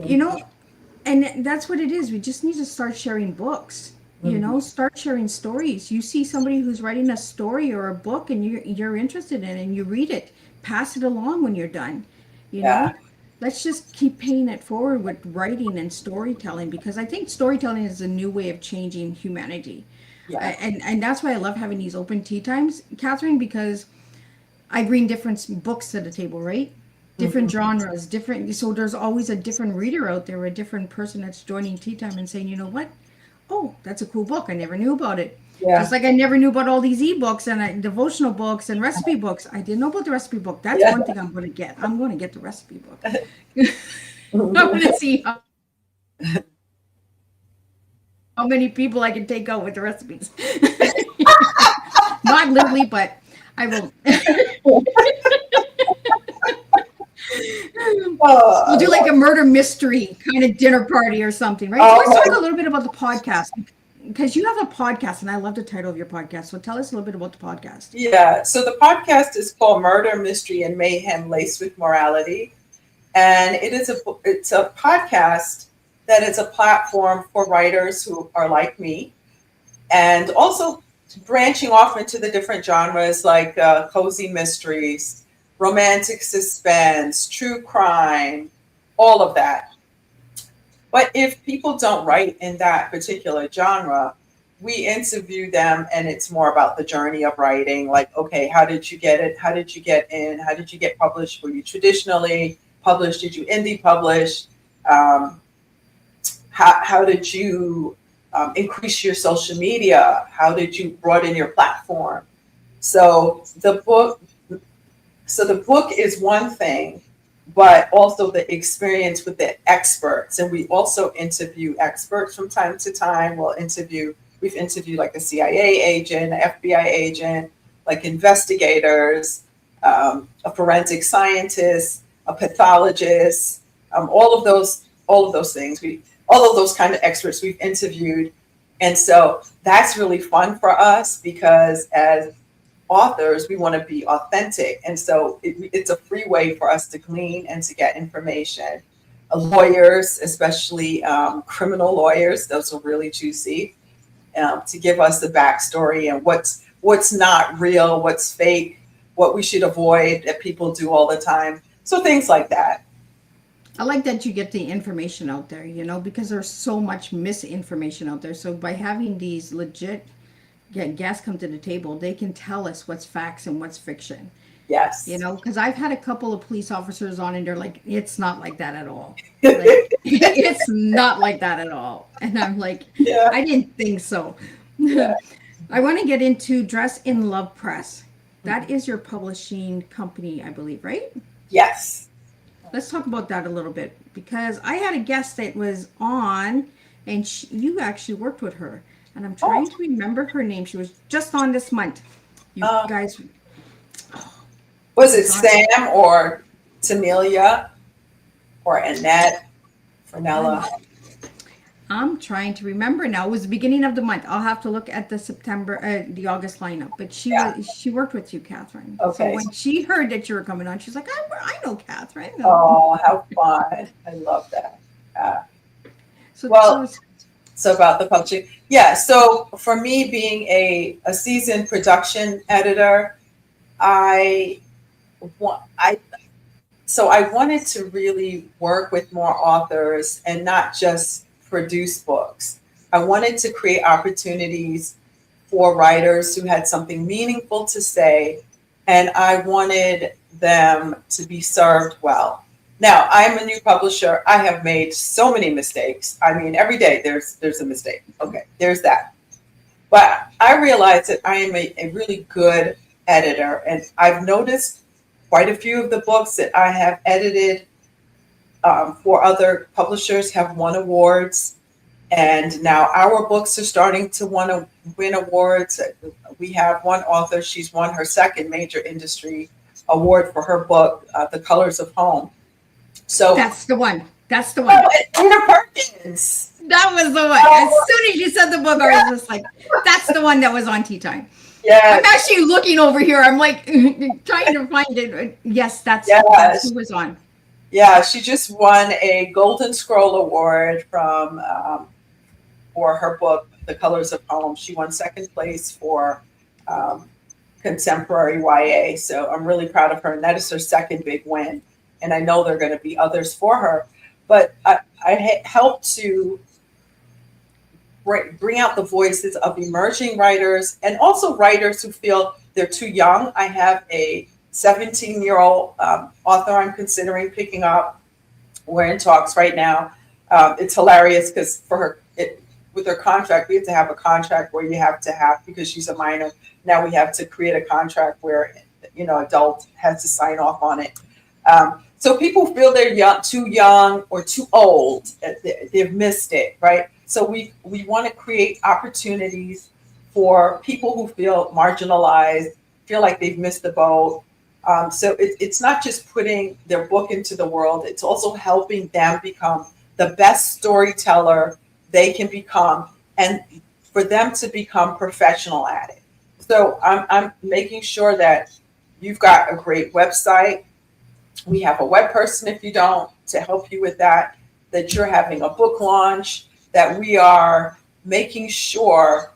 you know, and that's what it is. We just need to start sharing books, Mhm. start sharing stories. You see somebody who's writing a story or a book and you're interested in it and you read it, pass it along when you're done, you Yeah. know. Let's just keep paying it forward with writing and storytelling because I think storytelling is a new way of changing humanity. Yeah. And that's why I love having these open tea times, Catherine, because I bring different books to the table, right? Different Mhm. genres, different. So there's always a different reader out there, a different person that's joining tea time and saying, you know what? Oh, that's a cool book. I never knew about it. Just Yeah. like I never knew about all these ebooks and devotional books and recipe books. I didn't know about the recipe book. That's Yeah. one thing I'm going to get. I'm going to get the recipe book. I'm going to see how many people I can take out with the recipes. Not literally, but I will. We'll Oh, I do like love a murder mystery kind of dinner party or something, right? So Oh let's talk my, a little bit about the podcast because you have a podcast and I love the title of your podcast. So tell us a little bit about the podcast. yeah. So the podcast is called Murder, Mystery, and Mayhem Laced with Morality. And it's a podcast that is a platform for writers who are like me, and also branching off into the different genres like cozy mysteries, romantic suspense, true crime, all of that. But if people don't write in that particular genre, we interview them and it's more about the journey of writing. Like, okay, how did you get it? How did you get in? How did you get published? Were you traditionally published? Did you indie publish? Um, how did you increase your social media? How did you broaden your platform? So the book is one thing, but also the experience with the experts. And we also interview experts from time to time. We've interviewed like a CIA agent, an FBI agent, like investigators, a forensic scientist, a pathologist, all of those things. All of those kind of experts we've interviewed. And so that's really fun for us because as authors, we want to be authentic. And so it's a free way for us to glean and to get information. Lawyers, especially criminal lawyers, those are really juicy, to give us the backstory and what's not real, what's fake, what we should avoid that people do all the time. So things like that. I like that you get the information out there, because there's so much misinformation out there. So by having these legit guests come to the table, they can tell us what's facts and what's fiction. Yes. Because I've had a couple of police officers on and they're like, it's not like that at all. Like, it's not like that at all. And I'm like, Yeah. I didn't think so. Yeah. I want to get into Dress in Love Press. That is your publishing company, I believe, right? Yes. let's talk about that a little bit, because I had a guest that was on, and you actually worked with her, and I'm trying to remember her name. She was just on this month. You guys, was it Sam or Tamelia or Annette, Fernella? I'm trying to remember now. It was the beginning of the month. I'll have to look at the the August lineup. But she worked with you, Catherine. Okay. So when she heard that you were coming on, she's like, I know Catherine. Oh, how fun! I love that. So about the publishing, yeah. So for me, being a seasoned production editor, I wanted to really work with more authors and not just produce books. I wanted to create opportunities for writers who had something meaningful to say, and I wanted them to be served well. Now, I'm a new publisher. I have made so many mistakes. I mean, every day there's a mistake. Okay, there's that. But I realized that I am a really good editor, and I've noticed quite a few of the books that I have edited for other publishers have won awards, and now our books are starting to win awards. We have one author, she's won her second major industry award for her book, The Colors of Home. So that's the one. That's the one. Anna Perkins. That was the one. As soon as you said the book, I was just like, that's the one that was on Teatime. Yeah. I'm actually looking over here. I'm like trying to find it. Yes, that's who was on. Yeah, she just won a Golden Scroll Award for her book, The Colors of Home. She won second place for contemporary YA. So I'm really proud of her. And that is her second big win. And I know there are going to be others for her. But I helped to bring out the voices of emerging writers and also writers who feel they're too young. I have a 17-year-old author I'm considering picking up. We're in talks right now. It's hilarious because with her contract, we have to have a contract where you have to have, because she's a minor, now we have to create a contract where, adult has to sign off on it. So people feel they're too young or too old. They've missed it, right? So we want to create opportunities for people who feel marginalized, feel like they've missed the boat. So it's not just putting their book into the world, it's also helping them become the best storyteller they can become, and for them to become professional at it. So I'm making sure that you've got a great website. We have a web person, if you don't, to help you with that you're having a book launch, that we are making sure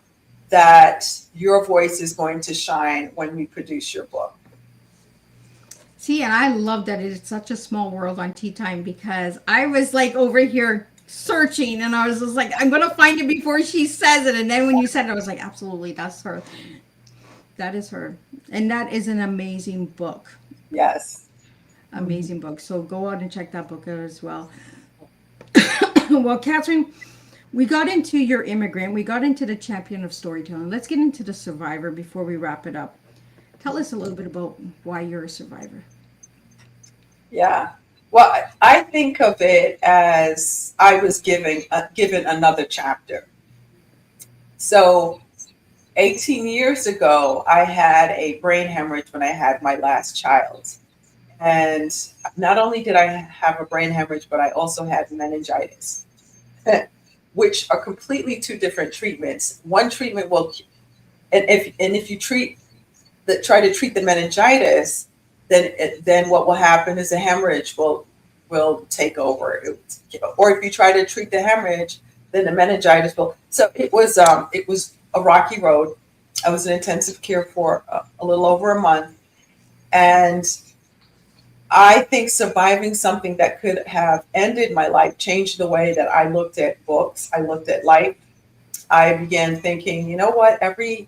that your voice is going to shine when we produce your book. See, and I love that it's such a small world on Teatime, because I was like over here searching and I was just like, I'm going to find it before she says it. And then when you said it, I was like, absolutely, that's her. That is her. And that is an amazing book. Yes. Amazing book. So go out and check that book out as well. Well, Catherine, we got into your immigrant. We got into the champion of storytelling. Let's get into the survivor before we wrap it up. Tell us a little bit about why you're a survivor. Yeah. Well, I think of it as I was given another chapter. So 18 years ago, I had a brain hemorrhage when I had my last child. And not only did I have a brain hemorrhage, but I also had meningitis, which are completely two different treatments. One treatment will, and if you try to treat the meningitis, then what will happen is a hemorrhage will take over. Or if you try to treat the hemorrhage, then the meningitis will. So it was a rocky road. I was in intensive care for a little over a month, and I think surviving something that could have ended my life changed the way that I looked at books. I looked at life. I began thinking, you know what? Every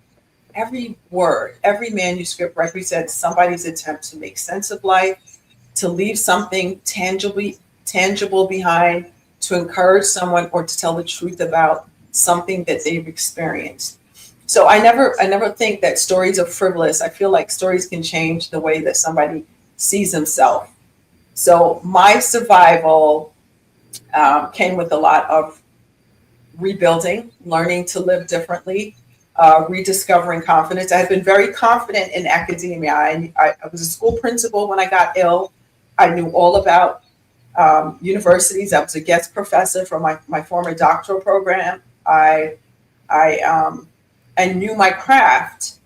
word, every manuscript represents somebody's attempt to make sense of life, to leave something tangible behind, to encourage someone, or to tell the truth about something that they've experienced. So I never think that stories are frivolous. I feel like stories can change the way that somebody sees himself. So my survival came with a lot of rebuilding, learning to live differently, rediscovering confidence. I had been very confident in academia. I was a school principal when I got ill. I knew all about universities. I was a guest professor for my former doctoral program. I knew my craft,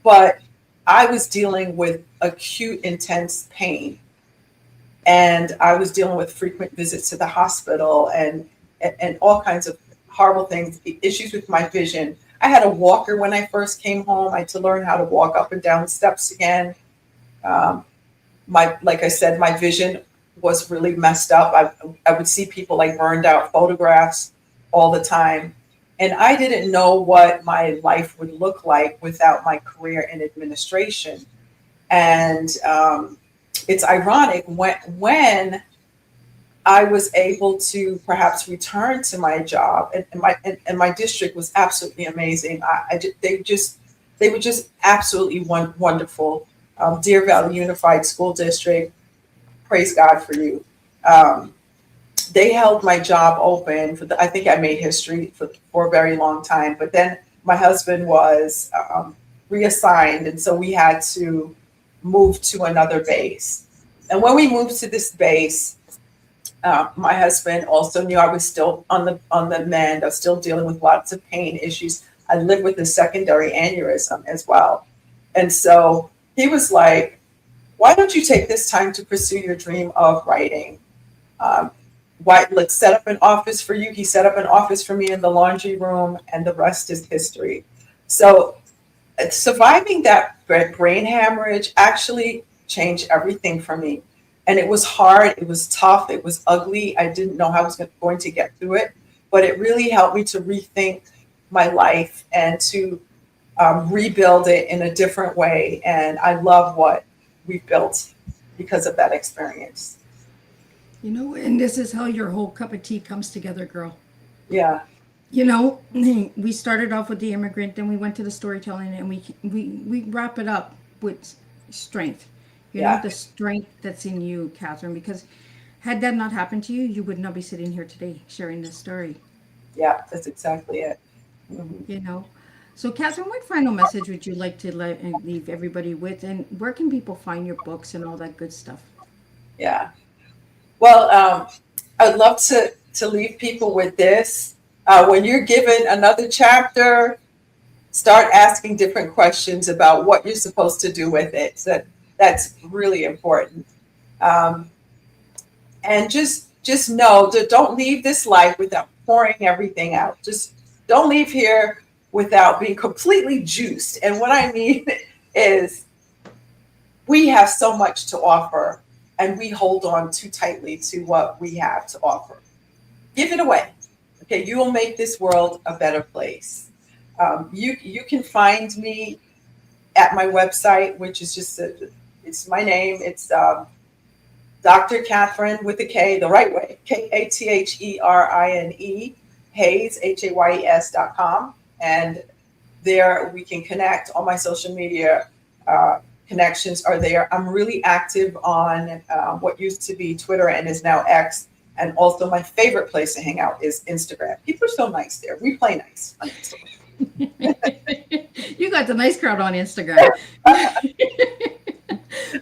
but I was dealing with acute, intense pain, and I was dealing with frequent visits to the hospital and all kinds of horrible things, issues with my vision. I had a walker when I first came home. I had to learn how to walk up and down steps again. Um, like I said, my vision was really messed up. I would see people like burned out photographs all the time. And I didn't know what my life would look like without my career in administration. And it's ironic when I was able to perhaps return to my job, and my district was absolutely amazing. They were just absolutely wonderful. Deer Valley Unified School District, praise God for you. Um, they held my job open I think I made history for a very long time. But then my husband was reassigned, and so we had to move to another base. And when we moved to this base, my husband also knew I was still on the mend. I was still dealing with lots of pain issues. I lived with a secondary aneurysm as well, and so he was like, "Why don't you take this time to pursue your dream of writing? Um, let's set up an office for you." He set up an office for me in the laundry room, and the rest is history. So surviving that brain hemorrhage actually changed everything for me. And it was hard, it was tough, it was ugly. I didn't know how I was going to get through it, but it really helped me to rethink my life and to rebuild it in a different way. And I love what we've built because of that experience. You know, and this is how your whole cup of tea comes together, girl. Yeah, You know, we started off with the immigrant, then we went to the storytelling, and we wrap it up with strength. You know, yeah, the strength that's in you, Catherine, because had that not happened to you, you would not be sitting here today sharing this story. yeah, that's exactly it. Mhm. You know, so Catherine, what final message would you like to leave everybody with, and where can people find your books and all that good stuff? Yeah. Well, I'd love to leave people with this. When you're given another chapter, start asking different questions about what you're supposed to do with it. So that's really important. Um, and just know that don't leave this life without pouring everything out. Just don't leave here without being completely juiced. And what I mean is we have so much to offer, and we hold on too tightly to what we have to offer. Give it away. Okay, you will make this world a better place. You can find me at my website, which is it's my name. It's Dr. Catherine with a K, the right way, Katherine, Hayes, Hayes.com. And there we can connect. All my social media connections are there. I'm really active on what used to be Twitter and is now X. And also my favorite place to hang out is Instagram. People are so nice there. We play nice on Instagram. You got the nice crowd on Instagram.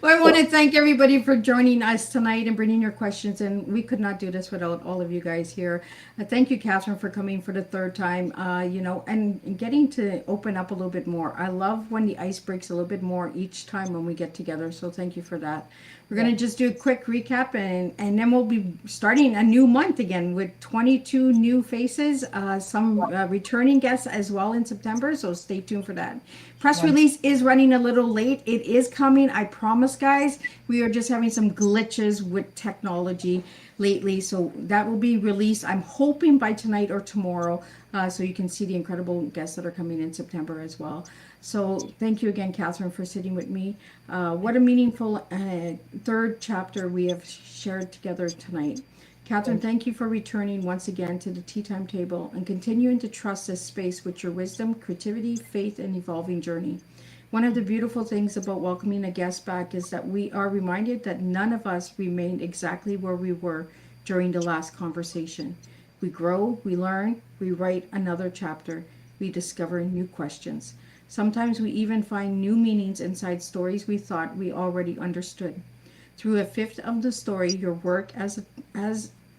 Well, I want to thank everybody for joining us tonight and bringing your questions. And we could not do this without all of you guys here. Thank you, Catherine, for coming for the third time. You know, and getting to open up a little bit more. I love when the ice breaks a little bit more each time when we get together. So thank you for that. We're going to just do a quick recap, and then we'll be starting a new month again with 22 new faces, some returning guests as well in September. So stay tuned for that. Press release is running a little late. It is coming. I promise, guys. We are just having some glitches with technology lately. So that will be released, I'm hoping, by tonight or tomorrow. So you can see the incredible guests that are coming in September as well. So thank you again, Catherine, for sitting with me. What a meaningful third chapter we have shared together tonight. Catherine, thank you for returning once again to the Teatime table and continuing to trust this space with your wisdom, creativity, faith, and evolving journey. One of the beautiful things about welcoming a guest back is that we are reminded that none of us remained exactly where we were during the last conversation. We grow, we learn, we write another chapter, we discover new questions. Sometimes we even find new meanings inside stories we thought we already understood. Through a fifth of the story, your work as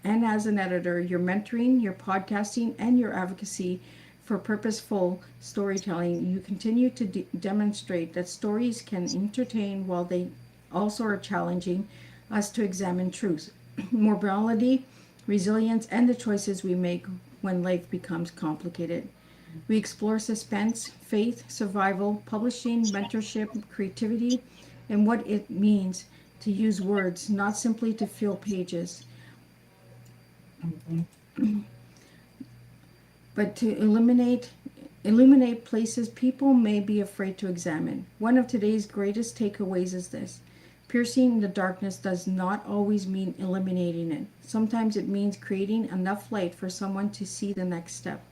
an editor, your mentoring, your podcasting, and your advocacy for purposeful storytelling, you continue to demonstrate that stories can entertain while they also are challenging us to examine truth, morality, resilience, and the choices we make when life becomes complicated. We explore suspense, faith, survival, publishing, mentorship, creativity, and what it means to use words, not simply to fill pages, but to illuminate places people may be afraid to examine. One of today's greatest takeaways is this: piercing the darkness does not always mean eliminating it. Sometimes it means creating enough light for someone to see the next step.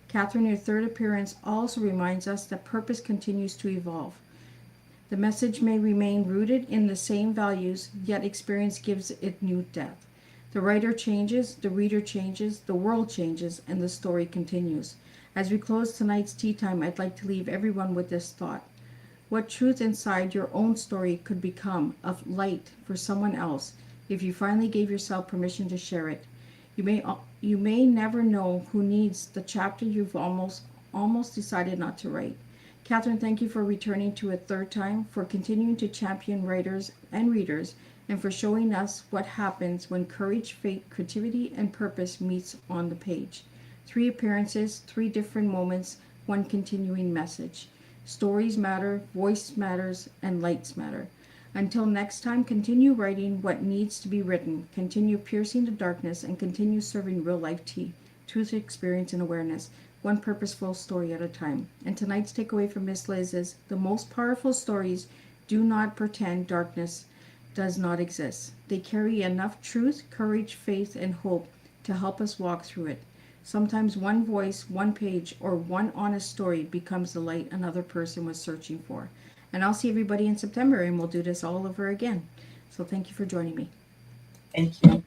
Catherine, your third appearance also reminds us that purpose continues to evolve. The message may remain rooted in the same values, yet experience gives it new depth. The writer changes, the reader changes, the world changes, and the story continues. As we close tonight's tea time, I'd like to leave everyone with this thought: what truth inside your own story could become of light for someone else if you finally gave yourself permission to share it? You may never know who needs the chapter you've almost decided not to write. Catherine, thank you for returning to a third time, for continuing to champion writers and readers, and for showing us what happens when courage, faith, creativity, and purpose meets on the page. 3 appearances, 3 different moments, 1 continuing message. Stories matter, voice matters, and lights matter. Until next time, continue writing what needs to be written, continue piercing the darkness, and continue serving real-life tea, truth, experience, and awareness, one purposeful story at a time. And tonight's takeaway from Miss Liz is: the most powerful stories do not pretend darkness does not exist. They carry enough truth, courage, faith, and hope to help us walk through it. Sometimes one voice, one page, or one honest story becomes the light another person was searching for. And I'll see everybody in September, and we'll do this all over again. So thank you for joining me. Thank you.